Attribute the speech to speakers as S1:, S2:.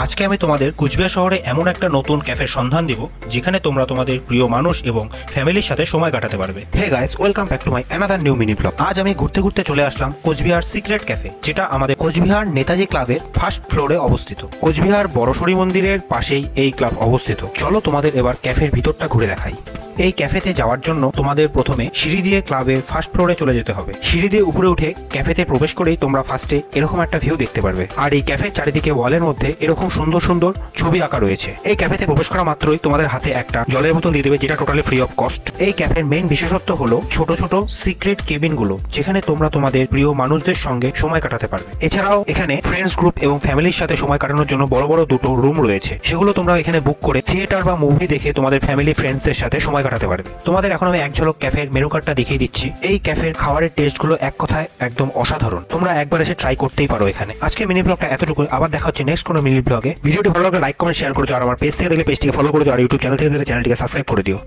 S1: আজকে আমি তোমাদের কুচবিহার শহরে এমন একটা নতুন ক্যাফের সন্ধান দিব যেখানে তোমরা তোমাদের প্রিয় মানুষ এবং ফ্যামিলির সাথে সময় কাটাতে পারবে। Hey guys, welcome back to my another new mini blog. আজ আমি ঘুরতে ঘুরতে চলে আসলাম কোচবিহার সিক্রেট ক্যাফে, যেটা আমাদের কোচবিহার নেতাজি ক্লাবের ফার্স্ট ফ্লোরে অবস্থিত। কোচবিহার বড়শরী মন্দিরের পাশেই এই ক্লাব অবস্থিত। চলো তোমাদের এবার ক্যাফের ভিতরটা ঘুরে দেখাই। এই ক্যাফেতে যাওয়ার জন্য তোমাদের প্রথমে সিঁড়ি দিয়ে ক্লাবের ফার্স্ট ফ্লোরে চলে যেতে হবে। সিঁড়ি দিয়ে উপরে উঠে ক্যাফেতে প্রবেশ করেই তোমরা ফার্স্টে এরকম একটা ভিউ দেখতে পারবে। আর এই ক্যাফের চারিদিকে ওয়ালের মধ্যে এরকম সুন্দর সুন্দর ছবি আঁকা রয়েছে। এই ক্যাফেতে প্রবেশ করা মাত্রই তোমাদের হাতে একটা জলের বোতল দিয়ে দেবে, যেটা টোটালি ফ্রি অফ কস্ট। এই ক্যাফের মেইন বিশেষত্ব হলো ছোট ছোট সিক্রেট কেবিন গুলো, যেখানে তোমরা তোমাদের প্রিয় মানুষদের সঙ্গে সময় কাটাতে পারবে। এছাড়াও এখানে ফ্রেন্ডস গ্রুপ এবং ফ্যামিলির সাথে সময় কাটানোর জন্য বড় বড় দুটো রুম রয়েছে, সেগুলো তোমরা এখানে বুক করে থিয়েটার বা মুভি দেখে তোমাদের ফ্যামিলি ফ্রেন্ডসদের সাথে সময় কাটাতে পারবে। তোমাদের এখন আমি এক ঝলক ক্যাফের মেনু কার্ডটা দেখিয়ে দিচ্ছি। এই ক্যাফের খাবারের টেস্ট গুলো এক কথায় একদম অসাধারণ। তোমরা একবার এসে ট্রাই করতেই পারো এখানে। আজকে মিনি ব্লগটা এতটুকু, আবার দেখা হচ্ছে নেক্সট কোনো মিনি ব্লগে। ভিডিওটি ভালো লাগলে লাইক কমেন্ট শেয়ার করে দিও, আর আমার পেজ থেকে দেখলে পেজটিকে ফলো করে দিও, আর ইউটিউব চ্যানেল থেকে দেখলে চ্যানেলটিকে সাবস্ক্রাইব করে দিও।